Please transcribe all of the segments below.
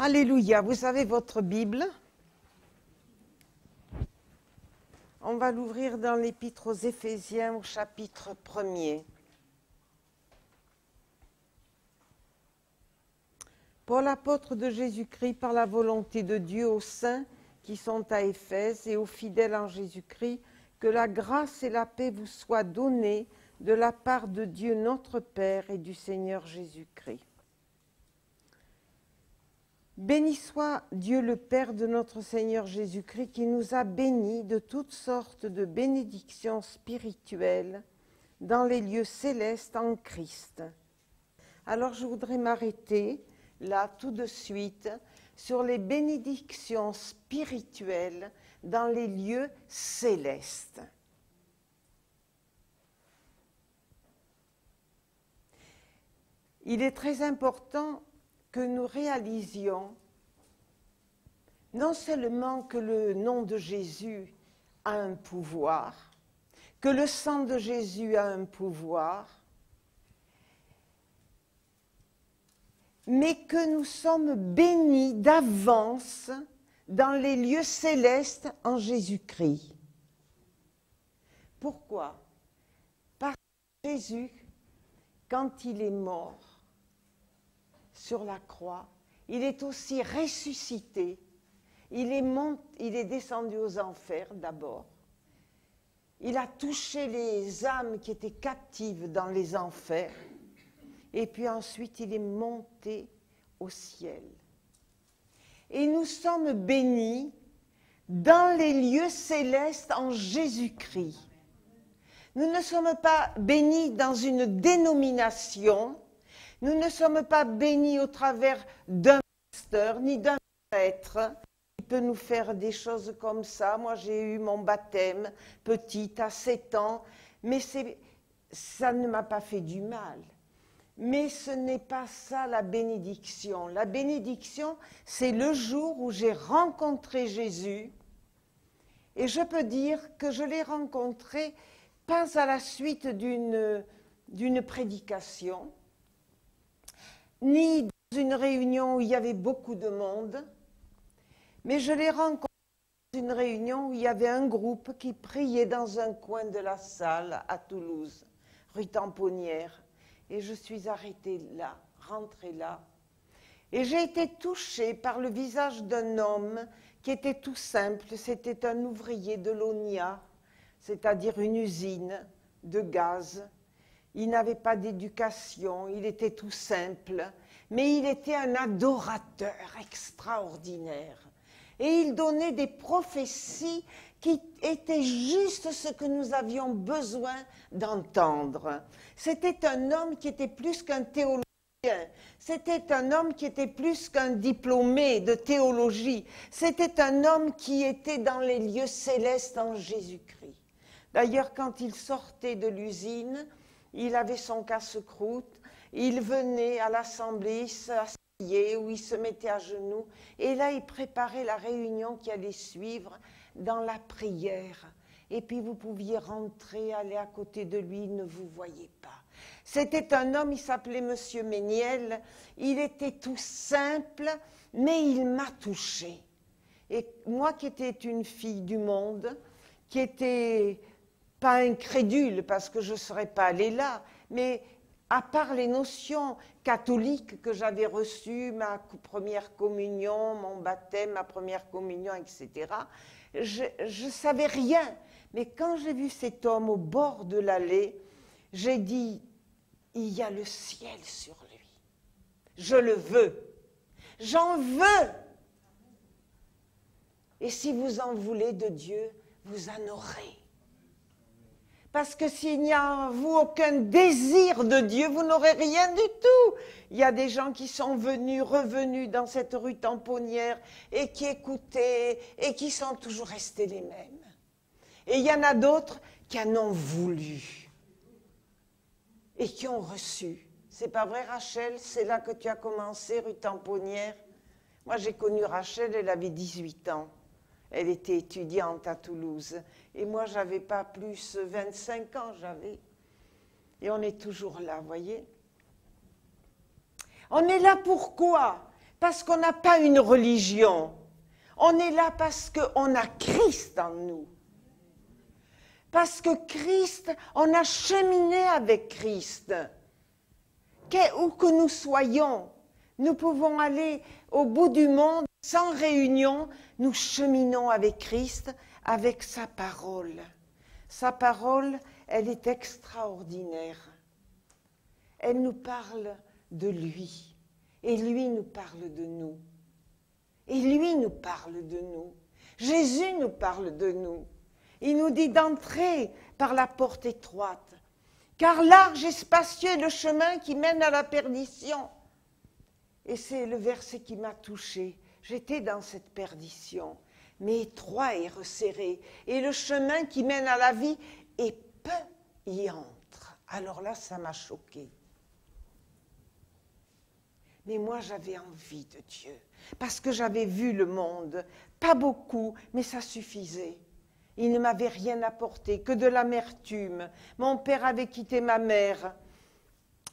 Alléluia, vous avez votre Bible. On va l'ouvrir dans l'Épître aux Éphésiens au chapitre 1er. Paul, apôtre de Jésus-Christ, par la volonté de Dieu, aux saints qui sont à Éphèse et aux fidèles en Jésus-Christ, que la grâce et la paix vous soient données de la part de Dieu notre Père et du Seigneur Jésus-Christ. Béni soit Dieu le Père de notre Seigneur Jésus-Christ qui nous a bénis de toutes sortes de bénédictions spirituelles dans les lieux célestes en Christ. Alors je voudrais m'arrêter là tout de suite sur les bénédictions spirituelles dans les lieux célestes. Il est très important que nous réalisions non seulement que le nom de Jésus a un pouvoir, que le sang de Jésus a un pouvoir, mais que nous sommes bénis d'avance dans les lieux célestes en Jésus-Christ. Pourquoi? Parce que Jésus, quand il est mort sur la croix, il est aussi ressuscité. Il est descendu aux enfers d'abord. Il a touché les âmes qui étaient captives dans les enfers. Et puis ensuite, il est monté au ciel. Et nous sommes bénis dans les lieux célestes en Jésus-Christ. Nous ne sommes pas bénis dans une dénomination. Nous ne sommes pas bénis au travers d'un pasteur ni d'un prêtre qui peut nous faire des choses comme ça. Moi, j'ai eu mon baptême petite à 7 ans, mais ça ne m'a pas fait du mal. Mais ce n'est pas ça la bénédiction. La bénédiction, c'est le jour où j'ai rencontré Jésus. Et je peux dire que je l'ai rencontré pas à la suite d'une prédication, ni dans une réunion où il y avait beaucoup de monde, mais je l'ai rencontré dans une réunion où il y avait un groupe qui priait dans un coin de la salle à Toulouse, rue Tamponnière. Et je suis arrêtée là, rentrée là. Et j'ai été touchée par le visage d'un homme qui était tout simple. C'était un ouvrier de l'ONIA, c'est-à-dire une usine de gaz. Il n'avait pas d'éducation, il était tout simple, mais il était un adorateur extraordinaire. Et il donnait des prophéties qui étaient juste ce que nous avions besoin d'entendre. C'était un homme qui était plus qu'un théologien, c'était un homme qui était plus qu'un diplômé de théologie, c'était un homme qui était dans les lieux célestes en Jésus-Christ. D'ailleurs, quand il sortait de l'usine, il avait son casse-croûte, il venait à l'assemblée, il s'asseyait ou il se mettait à genoux, et là il préparait la réunion qui allait suivre dans la prière. Et puis vous pouviez rentrer, aller à côté de lui, il ne vous voyait pas. C'était un homme, il s'appelait Monsieur Méniel, il était tout simple, mais il m'a touchée. Et moi qui étais une fille du monde, qui était pas incrédule parce que je ne serais pas allée là, mais à part les notions catholiques que j'avais reçues, ma première communion, mon baptême, ma première communion, etc., je ne savais rien. Mais quand j'ai vu cet homme au bord de l'allée, j'ai dit, il y a le ciel sur lui. Je le veux. J'en veux. Et si vous en voulez de Dieu, vous en aurez. Parce que s'il n'y a en vous aucun désir de Dieu, vous n'aurez rien du tout. Il y a des gens qui sont revenus dans cette rue Tamponnière et qui écoutaient et qui sont toujours restés les mêmes. Et il y en a d'autres qui en ont voulu et qui ont reçu. C'est pas vrai, Rachel? C'est là que tu as commencé, rue Tamponnière? Moi, j'ai connu Rachel, elle avait 18 ans. Elle était étudiante à Toulouse. Et moi, je n'avais pas plus 25 ans, j'avais. Et on est toujours là, voyez. On est là pourquoi? parce qu'on n'a pas une religion. On est là parce qu'on a Christ en nous. Parce que Christ, on a cheminé avec Christ. Où que nous soyons, nous pouvons aller au bout du monde sans réunion. Nous cheminons avec Christ, avec sa parole. Sa parole, elle est extraordinaire. Elle nous parle de lui. Et lui nous parle de nous. Et lui nous parle de nous. Jésus nous parle de nous. Il nous dit d'entrer par la porte étroite. Car large et spacieux est le chemin qui mène à la perdition. Et c'est le verset qui m'a touchée. J'étais dans cette perdition, mais étroit et resserré. Et le chemin qui mène à la vie, et peu y entre. Alors là, ça m'a choquée. Mais moi, j'avais envie de Dieu, parce que j'avais vu le monde. Pas beaucoup, mais ça suffisait. Il ne m'avait rien apporté, que de l'amertume. Mon père avait quitté ma mère,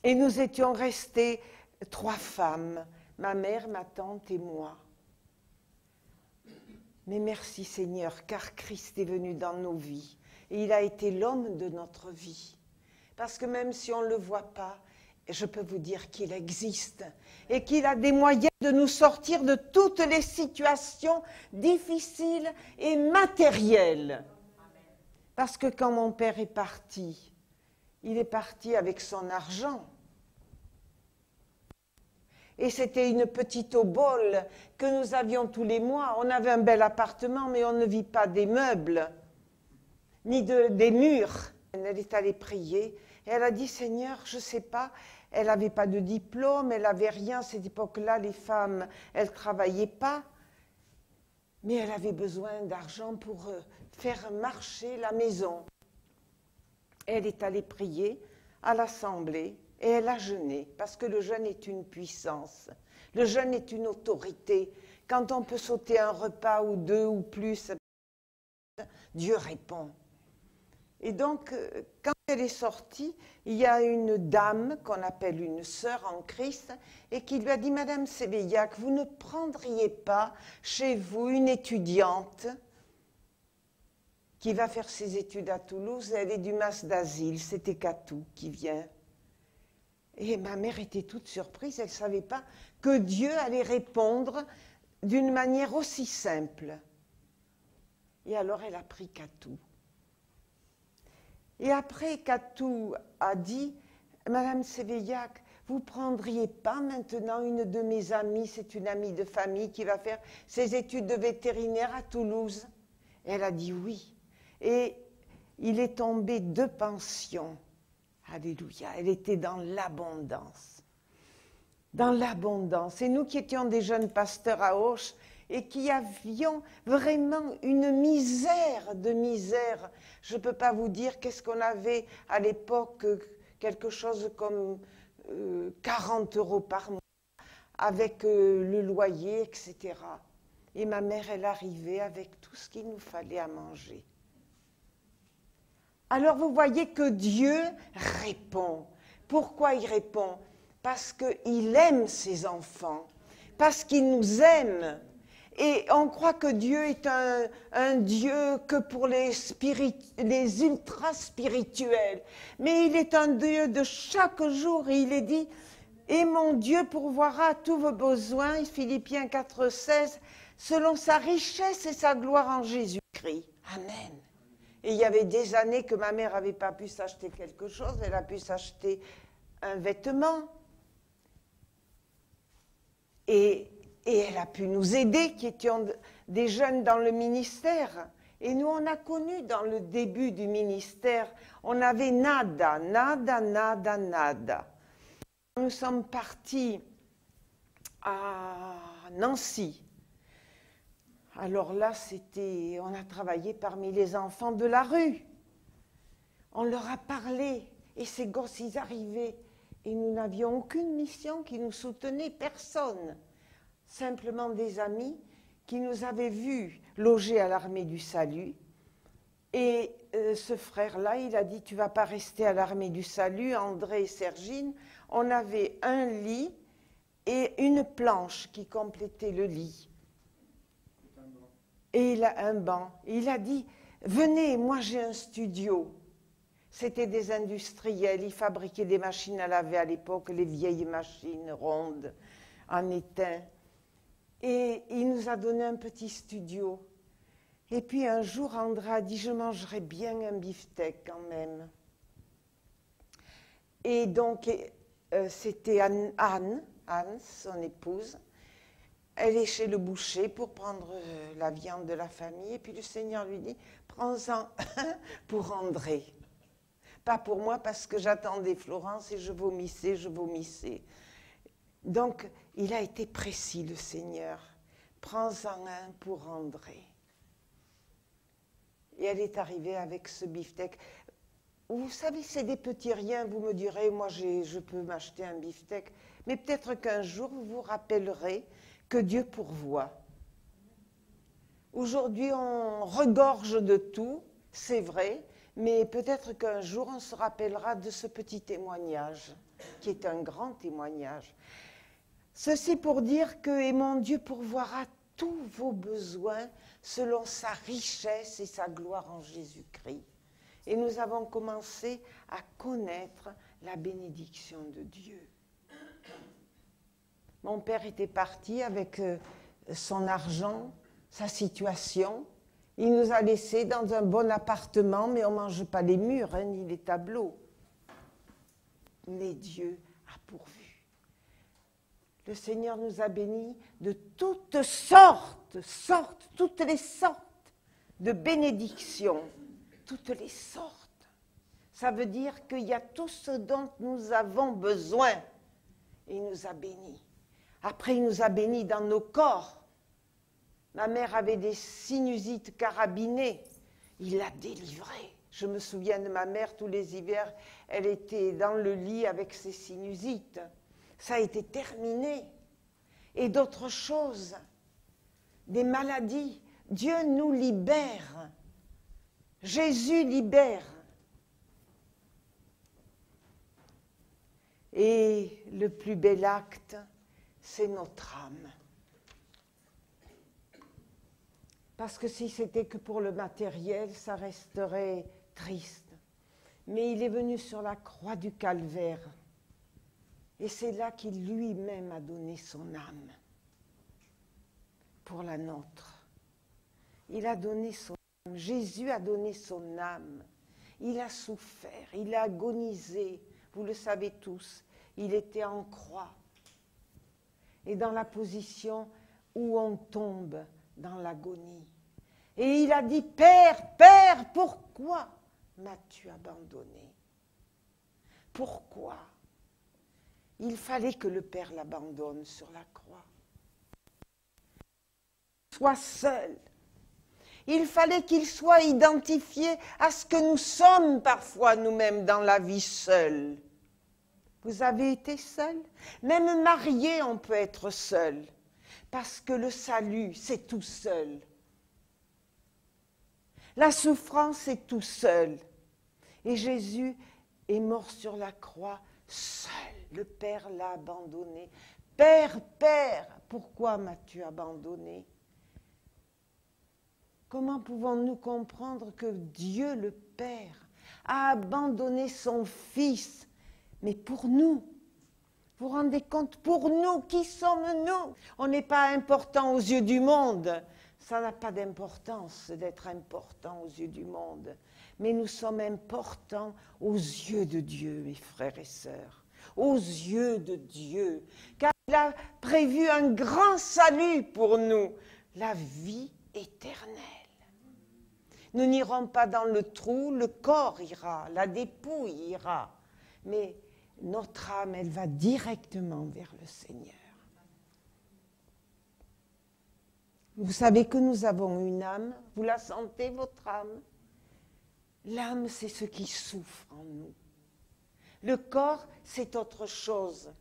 et nous étions restés 3 femmes, ma mère, ma tante et moi. Mais merci Seigneur, car Christ est venu dans nos vies, et il a été l'homme de notre vie. Parce que même si on ne le voit pas, je peux vous dire qu'il existe et qu'il a des moyens de nous sortir de toutes les situations difficiles et matérielles. Parce que quand mon père est parti, il est parti avec son argent. Et c'était une petite obole que nous avions tous les mois. On avait un bel appartement, mais on ne vit pas des meubles, ni des murs. Elle est allée prier et elle a dit, Seigneur, je ne sais pas, elle n'avait pas de diplôme, elle n'avait rien. À cette époque-là, les femmes, elles ne travaillaient pas. Mais elle avait besoin d'argent pour faire marcher la maison. Elle est allée prier à l'assemblée et elle a jeûné, parce que le jeûne est une puissance. Le jeûne est une autorité. Quand on peut sauter un repas ou 2 ou plus, Dieu répond. Et donc, quand elle est sortie, il y a une dame qu'on appelle une sœur en Christ et qui lui a dit, Madame Séveillac, vous ne prendriez pas chez vous une étudiante qui va faire ses études à Toulouse, elle est du Mas d'Asile, c'était Catou qui vient. Et ma mère était toute surprise, elle ne savait pas que Dieu allait répondre d'une manière aussi simple. Et alors elle a pris Catou. Et après, Catou a dit, Madame Séveillac, vous ne prendriez pas maintenant une de mes amies, c'est une amie de famille qui va faire ses études de vétérinaire à Toulouse. Et elle a dit oui. Et il est tombé 2 pensions. Alléluia, elle était dans l'abondance. Dans l'abondance. Et nous qui étions des jeunes pasteurs à Auch, et qui avions vraiment une misère de misère. Je ne peux pas vous dire qu'est-ce qu'on avait à l'époque, quelque chose comme 40 € par mois, avec le loyer, etc. Et ma mère, elle arrivait avec tout ce qu'il nous fallait à manger. Alors vous voyez que Dieu répond. Pourquoi il répond? Parce qu'il aime ses enfants, parce qu'il nous aime. Et on croit que Dieu est un Dieu que pour les ultra-spirituels. Mais il est un Dieu de chaque jour. Et il est dit, et mon Dieu pourvoira tous vos besoins, Philippiens 4,16, selon sa richesse et sa gloire en Jésus-Christ. Amen. Et il y avait des années que ma mère n'avait pas pu s'acheter quelque chose. Elle a pu s'acheter un vêtement. Et elle a pu nous aider, qui étions des jeunes dans le ministère. Et nous, on a connu dans le début du ministère, on avait nada, nada, nada, nada. Nous sommes partis à Nancy. Alors là, on a travaillé parmi les enfants de la rue. On leur a parlé. Et ces gosses, ils arrivaient. Et nous n'avions aucune mission qui nous soutenait, personne. Simplement des amis qui nous avaient vus loger à l'Armée du Salut. Et ce frère-là, il a dit, tu ne vas pas rester à l'Armée du Salut, André et Sergine. On avait un lit et une planche qui complétait le lit. Et il a un banc. Et il a dit, venez, moi j'ai un studio. C'était des industriels, ils fabriquaient des machines à laver à l'époque, les vieilles machines rondes en étain. Et il nous a donné un petit studio. Et puis un jour, André a dit, je mangerais bien un beefsteak quand même. Et donc, c'était Anne, son épouse. Elle est chez le boucher pour prendre la viande de la famille. Et puis le Seigneur lui dit, prends-en un pour André. Pas pour moi parce que j'attendais Florence et je vomissais. Donc, il a été précis, le Seigneur. Prends-en un pour André. Et elle est arrivée avec ce beefsteak. Vous savez, c'est des petits riens, vous me direz, moi je peux m'acheter un beefsteak. Mais peut-être qu'un jour, vous vous rappellerez que Dieu pourvoit. Aujourd'hui, on regorge de tout, c'est vrai, mais peut-être qu'un jour, on se rappellera de ce petit témoignage, qui est un grand témoignage. Ceci pour dire que, et mon Dieu pourvoira tous vos besoins selon sa richesse et sa gloire en Jésus-Christ. Et nous avons commencé à connaître la bénédiction de Dieu. Mon père était parti avec son argent, sa situation. Il nous a laissés dans un bon appartement, mais on ne mange pas les murs, hein, ni les tableaux. Mais Dieu a pourvu. Le Seigneur nous a bénis de toutes les sortes de bénédictions. Toutes les sortes. Ça veut dire qu'il y a tout ce dont nous avons besoin. Et il nous a bénis. Après, il nous a bénis dans nos corps. Ma mère avait des sinusites carabinées. Il l'a délivrée. Je me souviens de ma mère, tous les hivers, elle était dans le lit avec ses sinusites. Ça a été terminé. Et d'autres choses, des maladies. Dieu nous libère. Jésus libère. Et le plus bel acte, c'est notre âme. Parce que si c'était que pour le matériel, ça resterait triste. Mais il est venu sur la croix du Calvaire. Et c'est là qu'il lui-même a donné son âme pour la nôtre. Il a donné son âme. Jésus a donné son âme. Il a souffert, il a agonisé. Vous le savez tous, il était en croix. Et dans la position où on tombe dans l'agonie. Et il a dit, Père, Père, pourquoi m'as-tu abandonné? Pourquoi? Il fallait que le Père l'abandonne sur la croix. Soit seul. Il fallait qu'il soit identifié à ce que nous sommes parfois nous-mêmes dans la vie seule. Vous avez été seul? Même marié, on peut être seul. Parce que le salut, c'est tout seul. La souffrance, c'est tout seul. Et Jésus est mort sur la croix seul. Le Père l'a abandonné. Père, Père, pourquoi m'as-tu abandonné? Comment pouvons-nous comprendre que Dieu, le Père, a abandonné son Fils, mais pour nous? Vous vous rendez compte, pour nous, qui sommes-nous? On n'est pas important aux yeux du monde. Ça n'a pas d'importance d'être important aux yeux du monde. Mais nous sommes importants aux yeux de Dieu, mes frères et sœurs. Aux yeux de Dieu. Car il a prévu un grand salut pour nous, la vie éternelle. Nous n'irons pas dans le trou, le corps ira, la dépouille ira. Mais notre âme, elle va directement vers le Seigneur. Vous savez que nous avons une âme, vous la sentez, votre âme? L'âme, c'est ce qui souffre en nous. Le corps, c'est autre chose.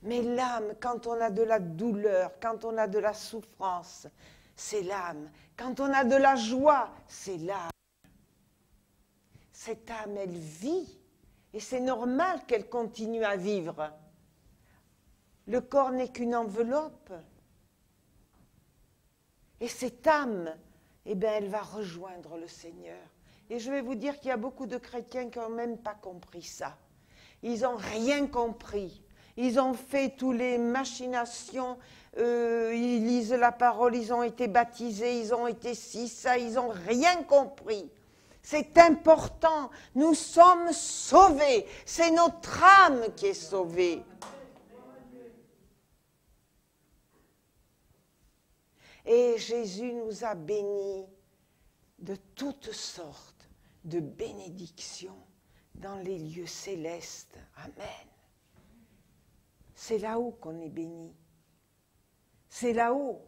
Mais l'âme, quand on a de la douleur, quand on a de la souffrance, c'est l'âme. Quand on a de la joie, c'est l'âme. Cette âme, elle vit. Et c'est normal qu'elle continue à vivre. Le corps n'est qu'une enveloppe. Et cette âme, eh bien, elle va rejoindre le Seigneur. Et je vais vous dire qu'il y a beaucoup de chrétiens qui n'ont même pas compris ça. Ils n'ont rien compris. Ils ont fait toutes les machinations, ils lisent la parole, ils ont été baptisés, ils ont été ci, ça, ils n'ont rien compris. C'est important, nous sommes sauvés, c'est notre âme qui est sauvée. Et Jésus nous a bénis de toutes sortes de bénédictions dans les lieux célestes. Amen. C'est là-haut qu'on est béni. C'est là-haut.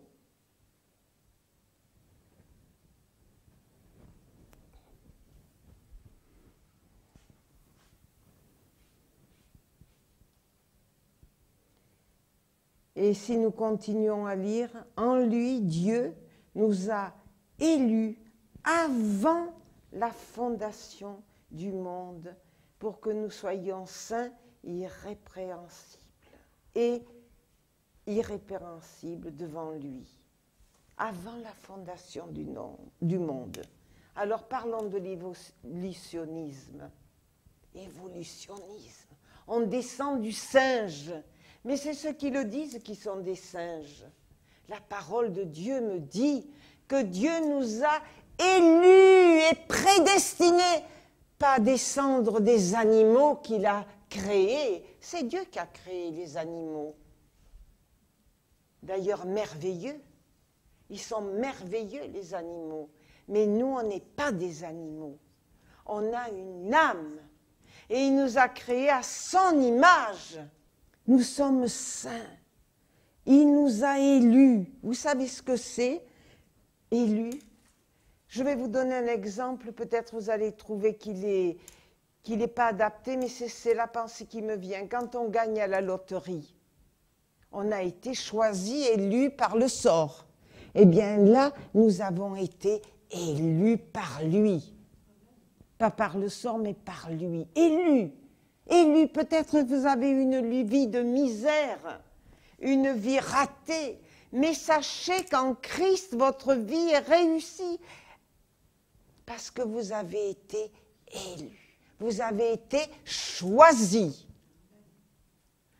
Et si nous continuons à lire, en lui, Dieu nous a élus avant la fondation du monde pour que nous soyons saints, irrépréhensibles et irrépréhensibles devant lui, avant la fondation du monde. Alors parlons de l'évolutionnisme. Évolutionnisme. On descend du singe. Mais c'est ceux qui le disent qui sont des singes. La parole de Dieu me dit que Dieu nous a élus et prédestinés, pas à descendre des animaux qu'il a créés. C'est Dieu qui a créé les animaux. D'ailleurs, merveilleux. Ils sont merveilleux, les animaux. Mais nous, on n'est pas des animaux. On a une âme. Et il nous a créés à son image. Nous sommes saints. Il nous a élus. Vous savez ce que c'est, élus? Je vais vous donner un exemple. Peut-être vous allez trouver qu'il n'est pas adapté, mais c'est la pensée qui me vient. Quand on gagne à la loterie, on a été choisi, élu par le sort. Eh bien là, nous avons été élus par lui. Pas par le sort, mais par lui. Élus. Élus, peut-être vous avez une vie de misère, une vie ratée, mais sachez qu'en Christ, votre vie est réussie parce que vous avez été élus, vous avez été choisis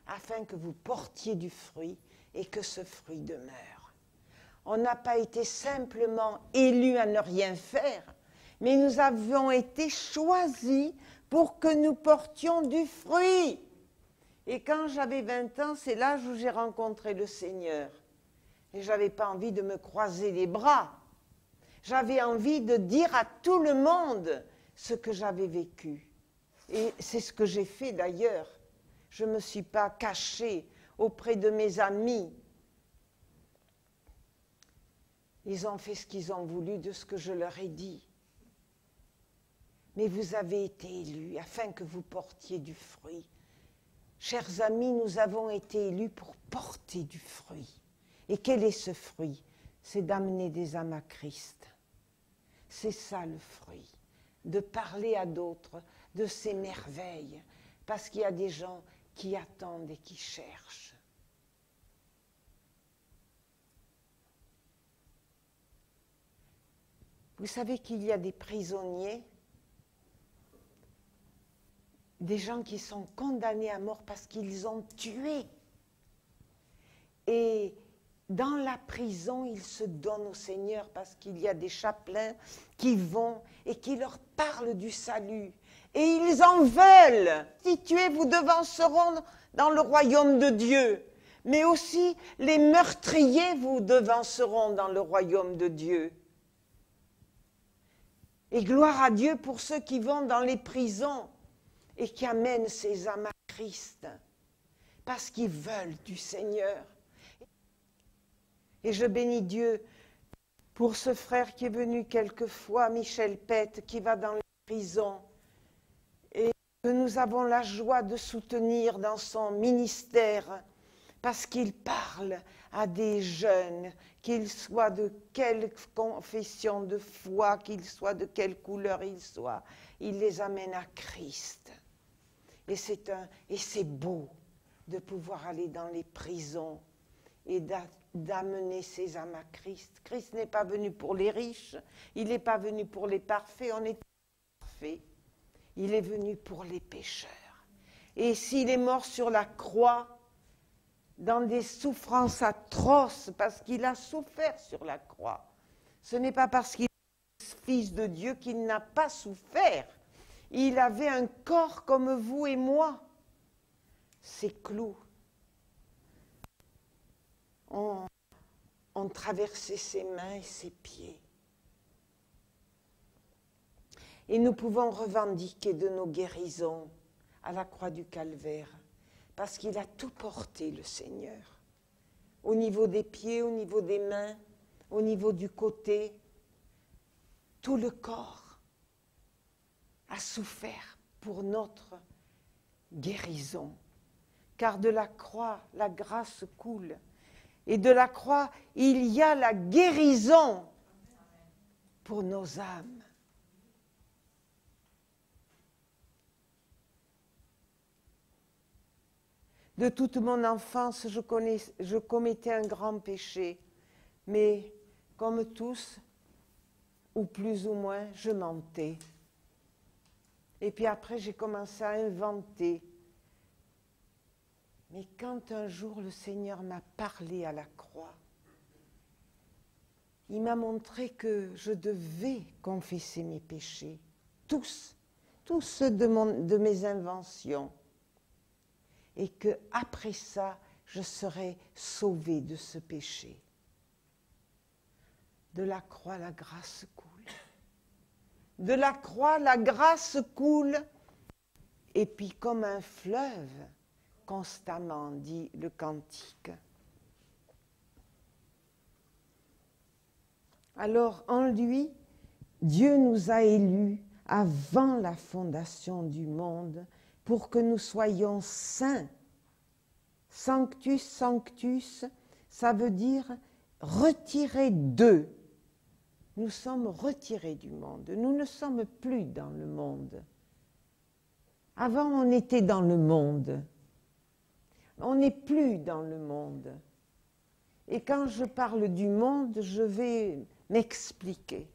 afin que vous portiez du fruit et que ce fruit demeure. On n'a pas été simplement élus à ne rien faire, mais nous avons été choisis pour que nous portions du fruit. Et quand j'avais 20 ans, c'est l'âge où j'ai rencontré le Seigneur. Et je n'avais pas envie de me croiser les bras. J'avais envie de dire à tout le monde ce que j'avais vécu. Et c'est ce que j'ai fait d'ailleurs. Je ne me suis pas cachée auprès de mes amis. Ils ont fait ce qu'ils ont voulu de ce que je leur ai dit. Mais vous avez été élus afin que vous portiez du fruit. Chers amis, nous avons été élus pour porter du fruit. Et quel est ce fruit? C'est d'amener des âmes à Christ. C'est ça le fruit. De parler à d'autres de ces merveilles. Parce qu'il y a des gens qui attendent et qui cherchent. Vous savez qu'il y a des prisonniers, des gens qui sont condamnés à mort parce qu'ils ont tué. Et dans la prison, ils se donnent au Seigneur parce qu'il y a des chapelains qui vont et qui leur parlent du salut. Et ils en veulent. Si tués, vous devanceront dans le royaume de Dieu. Mais aussi, les meurtriers vous devanceront dans le royaume de Dieu. Et gloire à Dieu pour ceux qui vont dans les prisons et qui amènent ces âmes à Christ, parce qu'ils veulent du Seigneur. Et je bénis Dieu pour ce frère qui est venu quelquefois, Michel Pette, qui va dans les prisons, et que nous avons la joie de soutenir dans son ministère, parce qu'il parle à des jeunes, qu'ils soient de quelle confession de foi, qu'ils soient de quelle couleur ils soient, il les amène à Christ. Et c'est beau de pouvoir aller dans les prisons et d'amener ces âmes à Christ. Christ n'est pas venu pour les riches, il n'est pas venu pour les parfaits, on est parfaits. Il est venu pour les pécheurs. Et s'il est mort sur la croix, dans des souffrances atroces, parce qu'il a souffert sur la croix, ce n'est pas parce qu'il est fils de Dieu qu'il n'a pas souffert. Il avait un corps comme vous et moi. Ces clous ont traversé ses mains et ses pieds. Et nous pouvons revendiquer de nos guérisons à la croix du Calvaire, parce qu'il a tout porté, le Seigneur, au niveau des pieds, au niveau des mains, au niveau du côté. Tout le corps a souffert pour notre guérison, car de la croix, la grâce coule, et de la croix, il y a la guérison pour nos âmes. De toute mon enfance, je commettais un grand péché, mais comme tous, ou plus ou moins, je mentais. Et puis après, j'ai commencé à inventer. Mais quand un jour le Seigneur m'a parlé à la croix, il m'a montré que je devais confesser mes péchés, tous ceux de mes inventions, et que après ça, je serai sauvée de ce péché. De la croix, la grâce coule. De la croix, la grâce coule, et puis comme un fleuve, constamment, dit le cantique. Alors, en lui, Dieu nous a élus avant la fondation du monde pour que nous soyons saints. Sanctus, sanctus, ça veut dire retirés d'eux. Nous sommes retirés du monde. Nous ne sommes plus dans le monde. Avant, on était dans le monde. On n'est plus dans le monde. Et quand je parle du monde, je vais m'expliquer.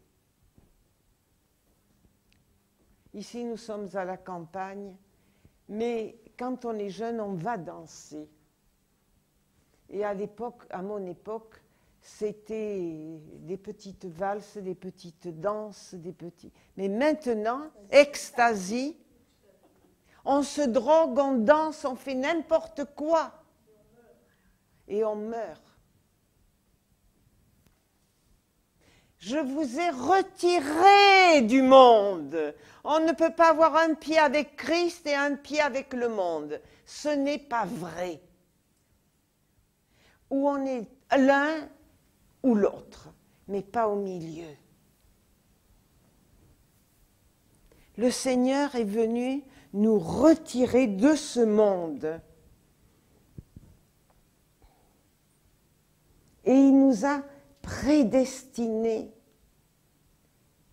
Ici, nous sommes à la campagne, mais quand on est jeune, on va danser. Et à l'époque, à mon époque, c'était des petites valses, des petites danses, des petits. Mais maintenant, ecstasy, on se drogue, on danse, on fait n'importe quoi. Et on meurt. Je vous ai retiré du monde. On ne peut pas avoir un pied avec Christ et un pied avec le monde. Ce n'est pas vrai. Ou on est l'un ou l'autre, mais pas au milieu. Le Seigneur est venu nous retirer de ce monde. Et il nous a prédestinés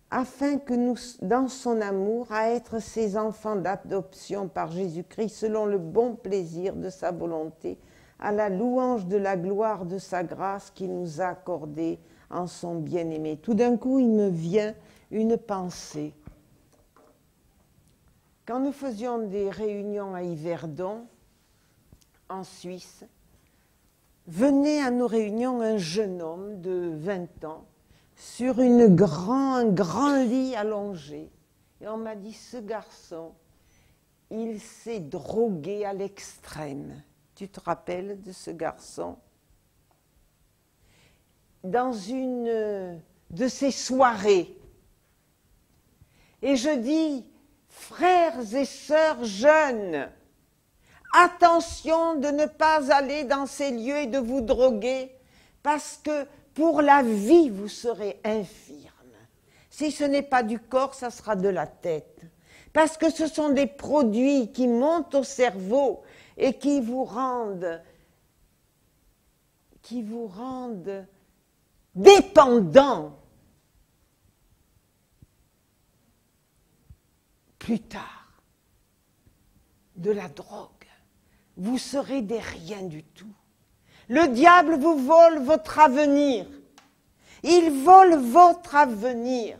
afin que nous, dans son amour, à être ses enfants d'adoption par Jésus-Christ, selon le bon plaisir de sa volonté, à la louange de la gloire de sa grâce qu'il nous a accordée en son bien-aimé. Tout d'un coup, il me vient une pensée. Quand nous faisions des réunions à Yverdon, en Suisse, venait à nos réunions un jeune homme de 20 ans sur un grand lit allongé. Et on m'a dit, ce garçon, il s'est drogué à l'extrême. Tu te rappelles de ce garçon? Dans une de ces soirées. Et je dis, frères et sœurs jeunes, attention de ne pas aller dans ces lieux et de vous droguer, parce que pour la vie, vous serez infirme. Si ce n'est pas du corps, ça sera de la tête. Parce que ce sont des produits qui montent au cerveau et qui vous rendent dépendants plus tard de la drogue, vous serez des riens du tout. Le diable vous vole votre avenir. Il vole votre avenir.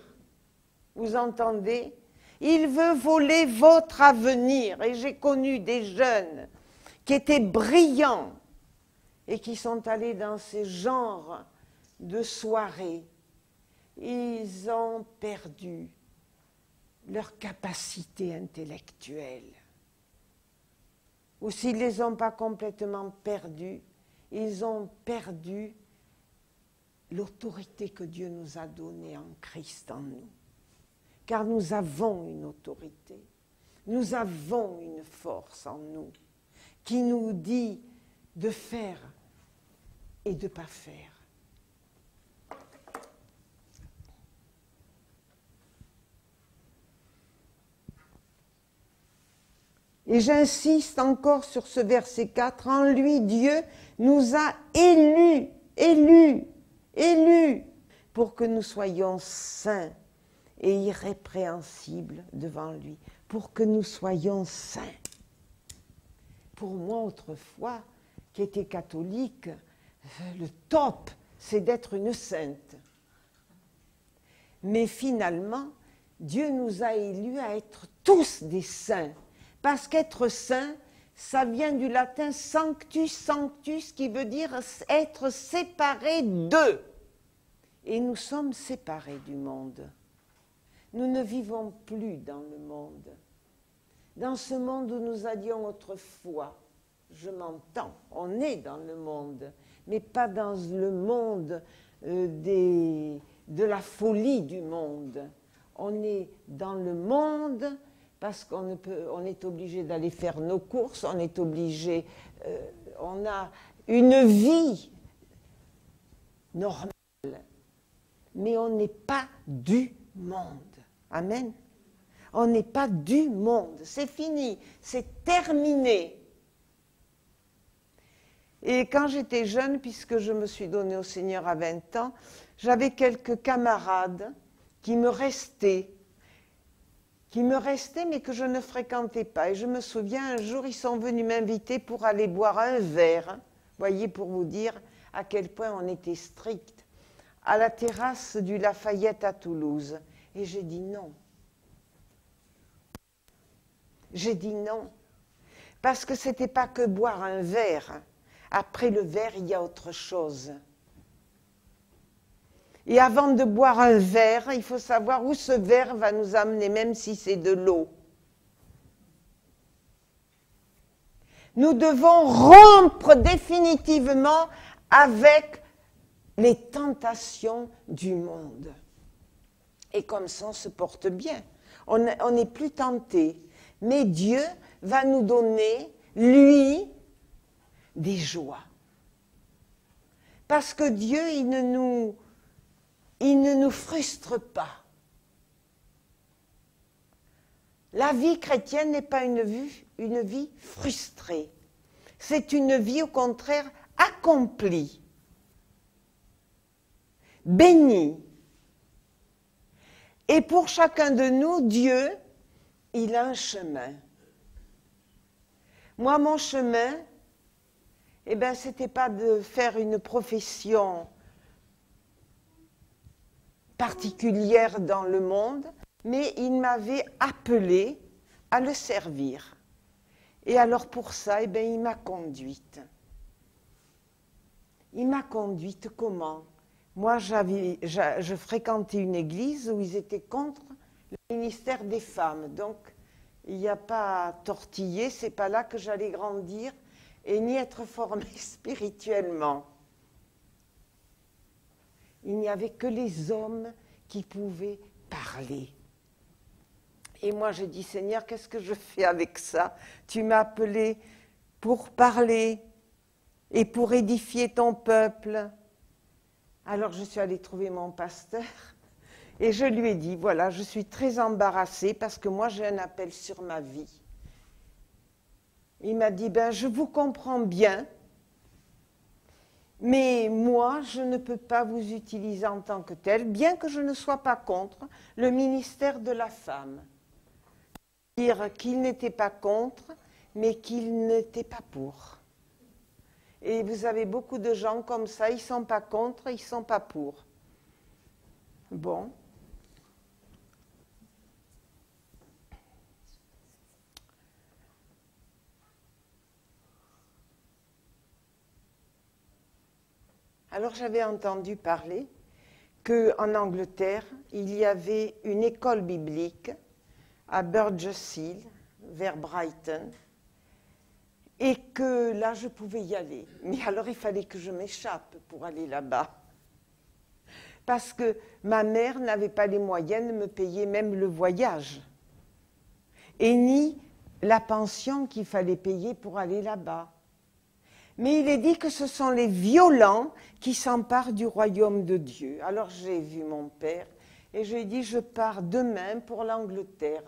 Vous entendez? Il veut voler votre avenir. Et j'ai connu des jeunes qui étaient brillants et qui sont allés dans ces genres de soirées. Ils ont perdu leur capacité intellectuelle. Ou s'ils ne les ont pas complètement perdus, ils ont perdu l'autorité que Dieu nous a donnée en Christ en nous. Car nous avons une autorité, nous avons une force en nous qui nous dit de faire et de ne pas faire. Et j'insiste encore sur ce verset 4, en lui Dieu nous a élus, pour que nous soyons saints et irrépréhensibles devant lui, pour que nous soyons saints. Pour moi, autrefois, qui était catholique, le top, c'est d'être une sainte. Mais finalement, Dieu nous a élus à être tous des saints. Parce qu'être saint, ça vient du latin sanctus, sanctus, qui veut dire être séparé d'eux. Et nous sommes séparés du monde. Nous ne vivons plus dans le monde. Dans ce monde où nous allions autrefois, je m'entends, on est dans le monde, mais pas dans le monde de la folie du monde. On est dans le monde parce qu'on est obligé d'aller faire nos courses, on est obligé, on a une vie normale, mais on n'est pas du monde. Amen. On n'est pas du monde, c'est fini, c'est terminé. Et quand j'étais jeune, puisque je me suis donnée au Seigneur à 20 ans, j'avais quelques camarades qui me restaient mais que je ne fréquentais pas. Et je me souviens, un jour, ils sont venus m'inviter pour aller boire un verre, voyez, pour vous dire à quel point on était strict, à la terrasse du Lafayette à Toulouse. Et j'ai dit non. J'ai dit non, parce que ce n'était pas que boire un verre. Après le verre, il y a autre chose. Et avant de boire un verre, il faut savoir où ce verre va nous amener, même si c'est de l'eau. Nous devons rompre définitivement avec les tentations du monde. Et comme ça, on se porte bien. On n'est plus tenté. Mais Dieu va nous donner, lui, des joies. Parce que Dieu, il ne nous frustre pas. La vie chrétienne n'est pas une vie frustrée. C'est une vie, au contraire, accomplie, bénie. Et pour chacun de nous, Dieu, il a un chemin. Moi, mon chemin, eh bien, ce n'était pas de faire une profession particulière dans le monde, mais il m'avait appelé à le servir. Et alors pour ça, eh bien, il m'a conduite. Il m'a conduite comment? Moi, je fréquentais une église où ils étaient contre le ministère des femmes. Donc, il n'y a pas à tortiller, c'est pas là que j'allais grandir et ni être formée spirituellement. Il n'y avait que les hommes qui pouvaient parler. Et moi, j'ai dit, Seigneur, qu'est-ce que je fais avec ça? Tu m'as appelé pour parler et pour édifier ton peuple. Alors, je suis allée trouver mon pasteur et je lui ai dit, voilà, je suis très embarrassée parce que moi, j'ai un appel sur ma vie. Il m'a dit, ben, je vous comprends bien, mais moi, je ne peux pas vous utiliser en tant que tel, bien que je ne sois pas contre le ministère de la femme. Dire qu'il n'était pas contre, mais qu'il n'était pas pour. Et vous avez beaucoup de gens comme ça, ils ne sont pas contre, ils ne sont pas pour. Bon. Alors j'avais entendu parler qu'en Angleterre, il y avait une école biblique à Burgess Hill, vers Brighton, et que là, je pouvais y aller. Mais alors, il fallait que je m'échappe pour aller là-bas. Parce que ma mère n'avait pas les moyens de me payer même le voyage. Et ni la pension qu'il fallait payer pour aller là-bas. Mais il est dit que ce sont les violents qui s'emparent du royaume de Dieu. Alors j'ai vu mon père et je lui ai dit, je pars demain pour l'Angleterre.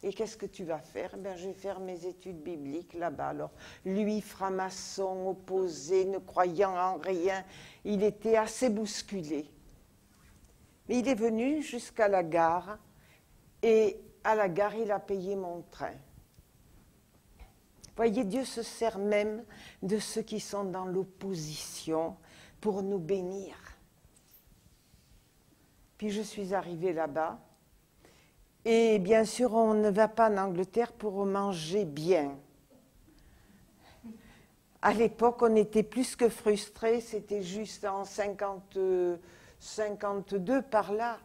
Et qu'est-ce que tu vas faire? Ben, je vais faire mes études bibliques là-bas. Alors, lui, franc-maçon, opposé, ne croyant en rien, il était assez bousculé. Mais il est venu jusqu'à la gare, et à la gare, il a payé mon train. Voyez, Dieu se sert même de ceux qui sont dans l'opposition pour nous bénir. Puis je suis arrivée là-bas. Et bien sûr, on ne va pas en Angleterre pour manger bien. À l'époque, on était plus que frustrés, c'était juste en 52 par là.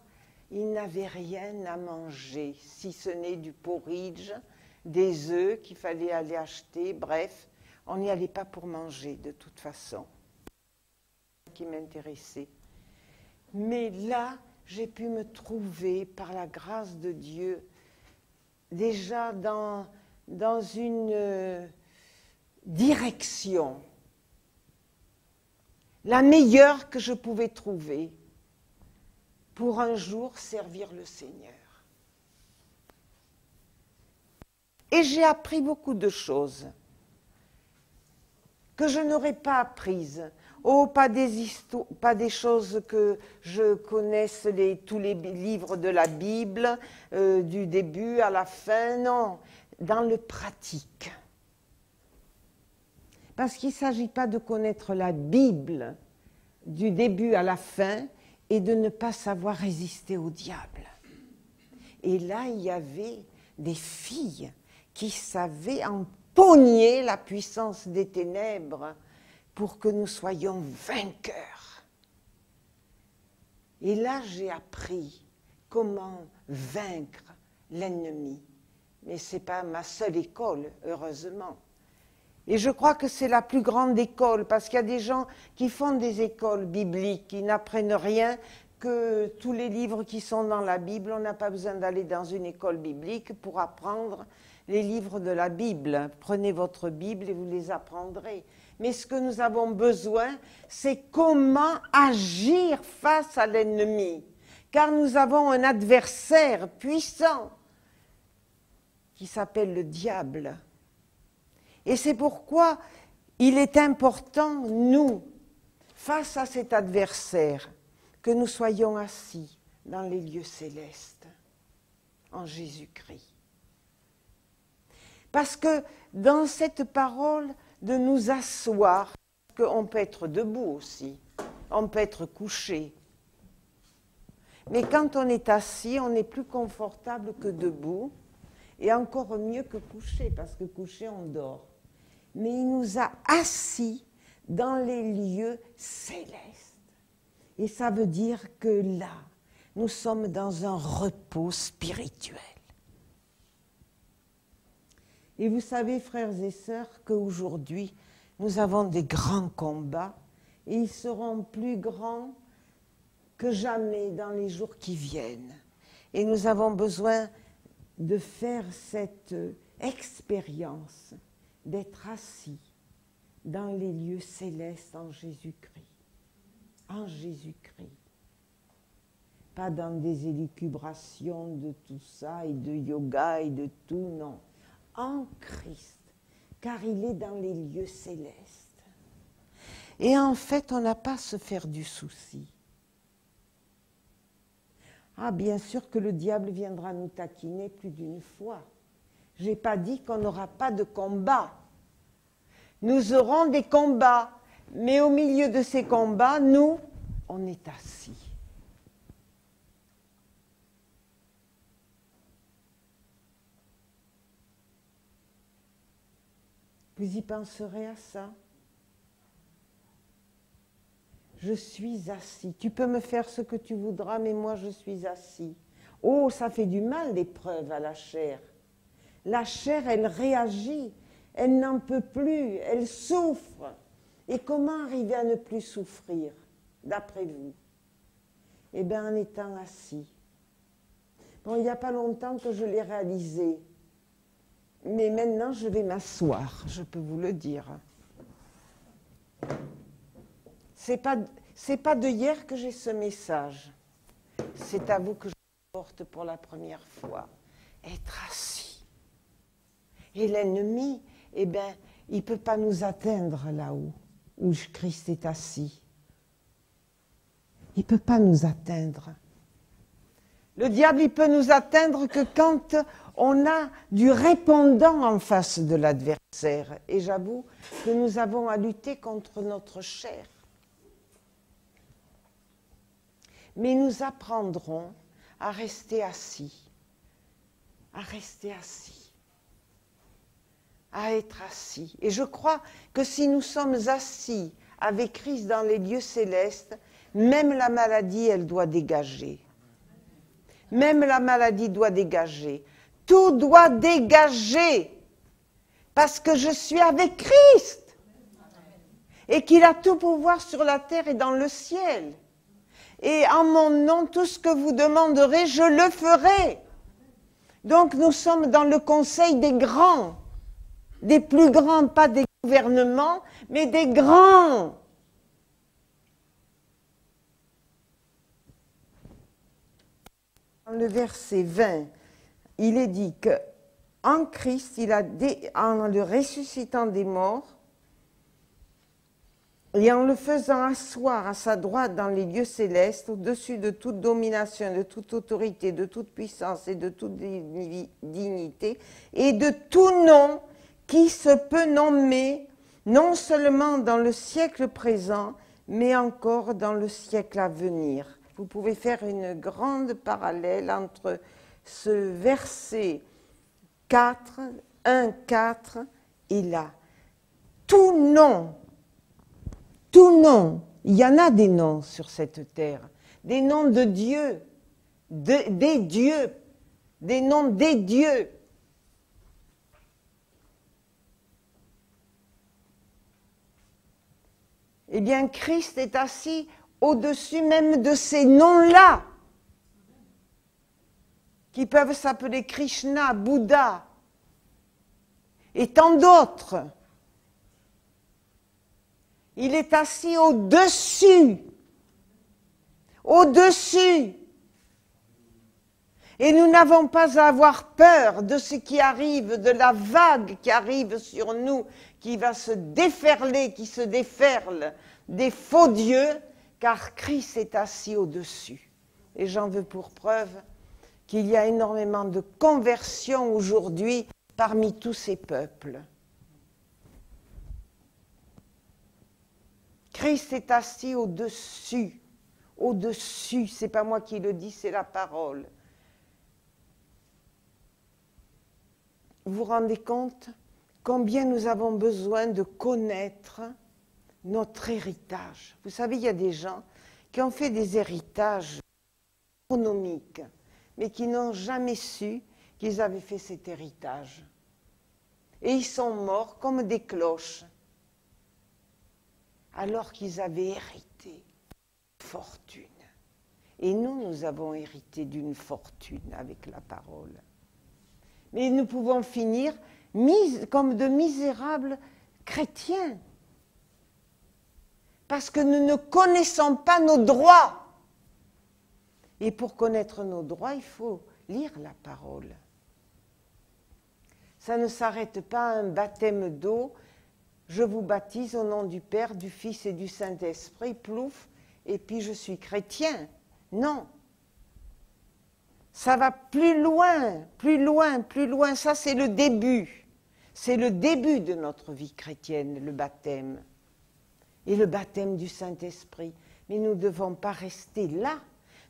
Ils n'avaient rien à manger, si ce n'est du porridge, des œufs qu'il fallait aller acheter, bref, on n'y allait pas pour manger de toute façon. C'est ce qui m'intéressait. Mais là, j'ai pu me trouver, par la grâce de Dieu, déjà dans une direction, la meilleure que je pouvais trouver pour un jour servir le Seigneur. Et j'ai appris beaucoup de choses que je n'aurais pas apprises. Oh, pas des choses que je connaisse tous les livres de la Bible, du début à la fin, non, dans le pratique. Parce qu'il ne s'agit pas de connaître la Bible du début à la fin et de ne pas savoir résister au diable. Et là, il y avait des filles qui savaient empoigner la puissance des ténèbres pour que nous soyons vainqueurs. Et là, j'ai appris comment vaincre l'ennemi. Mais ce n'est pas ma seule école, heureusement. Et je crois que c'est la plus grande école, parce qu'il y a des gens qui font des écoles bibliques, qui n'apprennent rien, que tous les livres qui sont dans la Bible, on n'a pas besoin d'aller dans une école biblique pour apprendre les livres de la Bible. Prenez votre Bible et vous les apprendrez. Mais ce que nous avons besoin, c'est comment agir face à l'ennemi. Car nous avons un adversaire puissant qui s'appelle le diable. Et c'est pourquoi il est important, nous, face à cet adversaire, que nous soyons assis dans les lieux célestes, en Jésus-Christ. Parce que dans cette parole de nous asseoir, parce qu'on peut être debout aussi, on peut être couché. Mais quand on est assis, on est plus confortable que debout, et encore mieux que couché, parce que couché, on dort. Mais il nous a assis dans les lieux célestes. Et ça veut dire que là, nous sommes dans un repos spirituel. Et vous savez, frères et sœurs, qu'aujourd'hui, nous avons des grands combats, et ils seront plus grands que jamais dans les jours qui viennent. Et nous avons besoin de faire cette expérience, d'être assis dans les lieux célestes en Jésus-Christ. En Jésus-Christ. Pas dans des élucubrations de tout ça et de yoga et de tout, non. En Christ, car il est dans les lieux célestes. Et en fait, on n'a pas à se faire du souci. Ah, bien sûr que le diable viendra nous taquiner plus d'une fois. Je n'ai pas dit qu'on n'aura pas de combat. Nous aurons des combats, mais au milieu de ces combats, nous, on est assis. Vous y penserez à ça? Je suis assis. Tu peux me faire ce que tu voudras, mais moi je suis assis. Oh, ça fait du mal l'épreuve à la chair. La chair, elle réagit, elle n'en peut plus, elle souffre. Et comment arriver à ne plus souffrir, d'après vous? Eh bien, en étant assis. Bon, il n'y a pas longtemps que je l'ai réalisé. Mais maintenant, je vais m'asseoir, je peux vous le dire. C'est pas de hier que j'ai ce message. C'est à vous que je porte pour la première fois. Être assis. Et l'ennemi, eh bien, il ne peut pas nous atteindre là-haut, où Christ est assis. Il ne peut pas nous atteindre. Le diable, il peut nous atteindre que quand on a du répondant en face de l'adversaire. Et j'avoue que nous avons à lutter contre notre chair. Mais nous apprendrons à rester assis, à être assis. Et je crois que si nous sommes assis avec Christ dans les lieux célestes, même la maladie, elle doit dégager. Même la maladie doit dégager. Tout doit dégager. Parce que je suis avec Christ. Et qu'il a tout pouvoir sur la terre et dans le ciel. Et en mon nom, tout ce que vous demanderez, je le ferai. Donc nous sommes dans le conseil des grands. Des plus grands, pas des gouvernements, mais des grands. Dans le verset 20, il est dit qu'en Christ, en le ressuscitant des morts, et en le faisant asseoir à sa droite dans les lieux célestes, au-dessus de toute domination, de toute autorité, de toute puissance et de toute dignité, et de tout nom qui se peut nommer, non seulement dans le siècle présent, mais encore dans le siècle à venir. Vous pouvez faire une grande parallèle entre ce verset 4, 1, 4 et là. Tout nom, il y en a des noms sur cette terre, des noms de Dieu, des dieux, des noms des dieux. Eh bien, Christ est assis au-dessus même de ces noms-là, qui peuvent s'appeler Krishna, Bouddha, et tant d'autres. Il est assis au-dessus. Au-dessus. Et nous n'avons pas à avoir peur de ce qui arrive, de la vague qui arrive sur nous, qui va se déferler, qui se déferle des faux dieux, car Christ est assis au-dessus. Et j'en veux pour preuve qu'il y a énormément de conversions aujourd'hui parmi tous ces peuples. Christ est assis au-dessus. Au-dessus, c'est pas moi qui le dis, c'est la parole. Vous vous rendez compte combien nous avons besoin de connaître notre héritage. Vous savez, il y a des gens qui ont fait des héritages économiques, mais qui n'ont jamais su qu'ils avaient fait cet héritage. Et ils sont morts comme des cloches, alors qu'ils avaient hérité d'une fortune. Et nous avons hérité d'une fortune avec la parole. Mais nous pouvons finir comme de misérables chrétiens. Parce que nous ne connaissons pas nos droits. Et pour connaître nos droits, il faut lire la parole. Ça ne s'arrête pas à un baptême d'eau. Je vous baptise au nom du Père, du Fils et du Saint-Esprit, plouf, et puis je suis chrétien. Non. Ça va plus loin, plus loin, plus loin. Ça, c'est le début. C'est le début de notre vie chrétienne, le baptême. Et le baptême du Saint-Esprit. Mais nous ne devons pas rester là.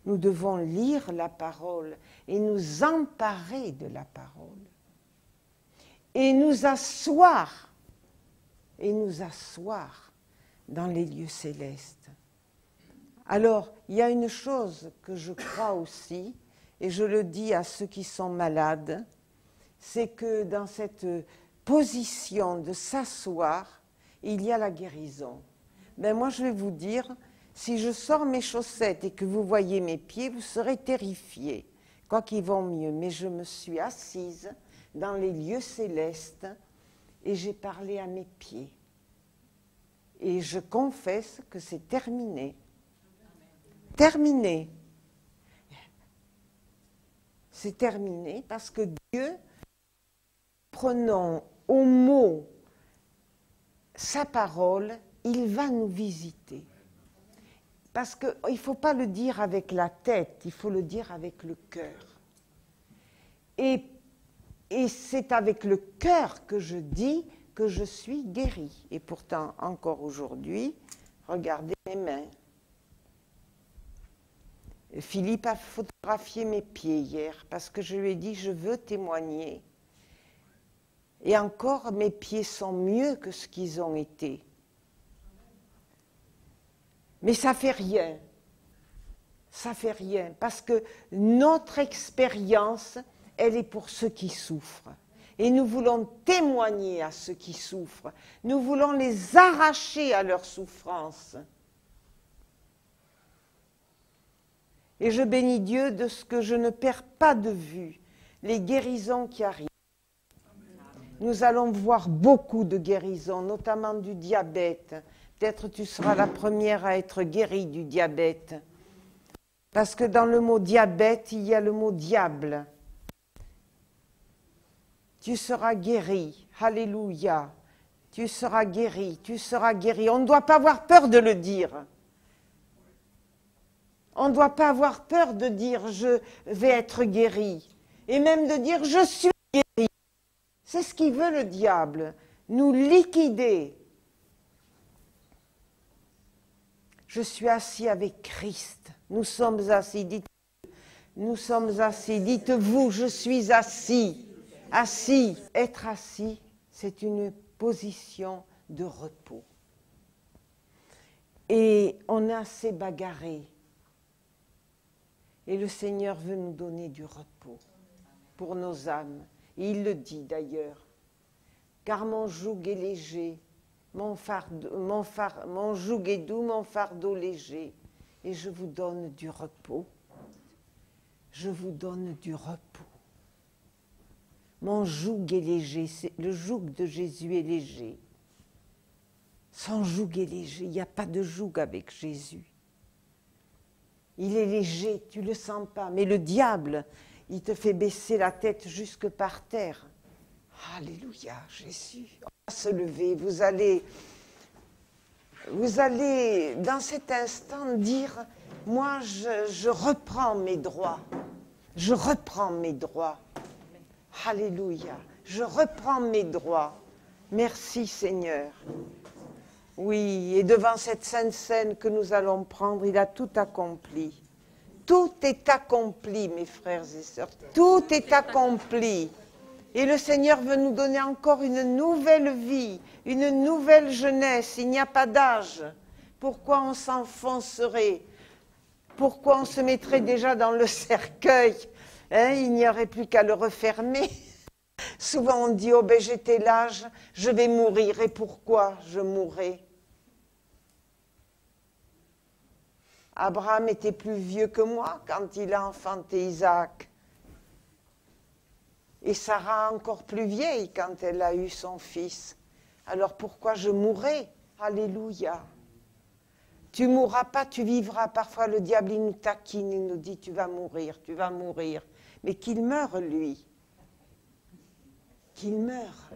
Nous devons lire la parole et nous emparer de la parole. Et nous asseoir dans les lieux célestes. Alors, il y a une chose que je crois aussi, et je le dis à ceux qui sont malades, c'est que dans cette position de s'asseoir, il y a la guérison. Ben moi, je vais vous dire, si je sors mes chaussettes et que vous voyez mes pieds, vous serez terrifiés, quoi qu'ils vont mieux. Mais je me suis assise dans les lieux célestes et j'ai parlé à mes pieds. Et je confesse que c'est terminé. Terminé. C'est terminé parce que Dieu, prenons au mot sa parole, il va nous visiter. Parce qu'il ne faut pas le dire avec la tête, il faut le dire avec le cœur. Et c'est avec le cœur que je dis que je suis guérie. Et pourtant, encore aujourd'hui, regardez mes mains. Philippe a photographié mes pieds hier parce que je lui ai dit, je veux témoigner. Et encore, mes pieds sont mieux que ce qu'ils ont été. Mais ça fait rien. Ça fait rien. Parce que notre expérience, elle est pour ceux qui souffrent. Et nous voulons témoigner à ceux qui souffrent. Nous voulons les arracher à leur souffrance. Et je bénis Dieu de ce que je ne perds pas de vue, les guérisons qui arrivent. Nous allons voir beaucoup de guérisons, notamment du diabète. Peut-être tu seras la première à être guérie du diabète. Parce que dans le mot diabète, il y a le mot diable. Tu seras guéri. Alléluia. Tu seras guéri, tu seras guéri. On ne doit pas avoir peur de le dire. On ne doit pas avoir peur de dire « je vais être guéri ». Et même de dire « je suis guéri ». C'est ce qu'il veut le diable, nous liquider. Je suis assis avec Christ. Nous sommes assis, nous sommes assis. Dites-vous, je suis assis. Assis. Être assis, c'est une position de repos. Et on a assez bagarré. Et le Seigneur veut nous donner du repos pour nos âmes. Et il le dit d'ailleurs. Car mon joug est léger, mon joug est doux, mon fardeau léger. Et je vous donne du repos. Je vous donne du repos. Mon joug est léger, le joug de Jésus est léger. Son joug est léger, il n'y a pas de joug avec Jésus. Il est léger, tu ne le sens pas. Mais le diable, il te fait baisser la tête jusque par terre. Alléluia, Jésus. On va se lever, vous allez dans cet instant dire, moi je reprends mes droits. Je reprends mes droits. Alléluia, je reprends mes droits. Merci Seigneur. Oui, et devant cette sainte scène que nous allons prendre, il a tout accompli. Tout est accompli, mes frères et sœurs. Tout est accompli. Et le Seigneur veut nous donner encore une nouvelle vie, une nouvelle jeunesse. Il n'y a pas d'âge. Pourquoi on s'enfoncerait? Pourquoi on se mettrait déjà dans le cercueil? Il n'y aurait plus qu'à le refermer. Souvent on dit, oh ben j'ai tel âge, je vais mourir. Et pourquoi je mourrai? Abraham était plus vieux que moi quand il a enfanté Isaac. Et Sarah encore plus vieille quand elle a eu son fils. Alors pourquoi je mourrai? Alléluia. Tu mourras pas, tu vivras. Parfois le diable il nous taquine, il nous dit tu vas mourir, tu vas mourir. Mais qu'il meure lui. Qu'il meure.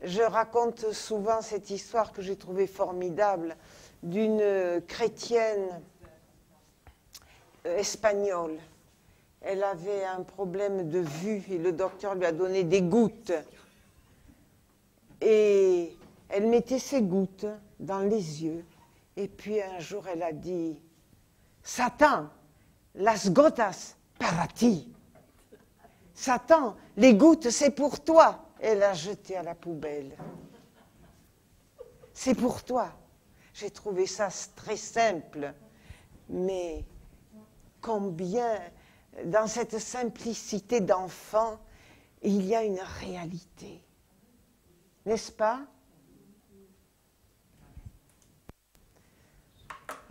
Je raconte souvent cette histoire que j'ai trouvée formidable d'une chrétienne espagnole Elle avait un problème de vue et le docteur lui a donné des gouttes. Et elle mettait ces gouttes dans les yeux. Et puis un jour, elle a dit, « Satan, las gotas para ti. » Satan, les gouttes, c'est pour toi. Elle a jeté à la poubelle. C'est pour toi. J'ai trouvé ça très simple. Mais combien, dans cette simplicité d'enfant, il y a une réalité. N'est-ce pas?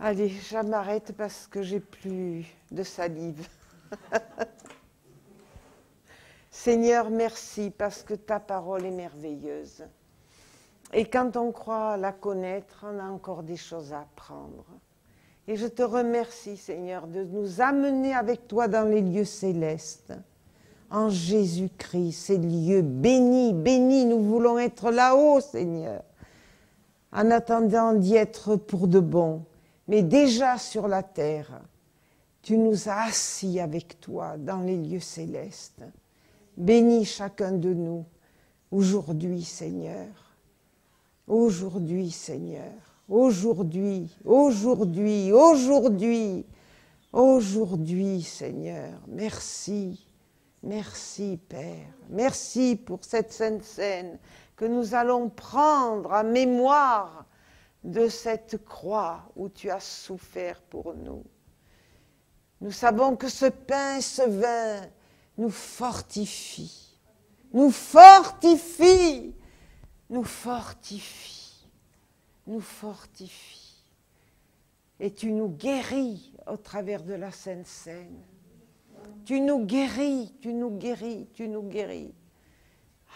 Allez, je m'arrête parce que j'ai plus de salive. Seigneur, merci parce que ta parole est merveilleuse. Et quand on croit la connaître, on a encore des choses à apprendre. Et je te remercie, Seigneur, de nous amener avec toi dans les lieux célestes. En Jésus-Christ, ces lieux bénis, bénis, nous voulons être là-haut, Seigneur. En attendant d'y être pour de bon, mais déjà sur la terre, tu nous as assis avec toi dans les lieux célestes. Bénis chacun de nous aujourd'hui, Seigneur. Aujourd'hui, Seigneur. Aujourd'hui, aujourd'hui, aujourd'hui, aujourd'hui, Seigneur. Merci. Merci, Père. Merci pour cette sainte scène que nous allons prendre en mémoire de cette croix où tu as souffert pour nous. Nous savons que ce pain et ce vin nous fortifient, nous fortifient, nous fortifient, nous fortifient. Et tu nous guéris au travers de la Sainte Seine. Tu nous guéris, tu nous guéris, tu nous guéris.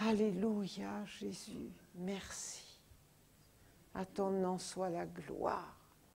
Alléluia, Jésus, merci. À ton nom soit la gloire.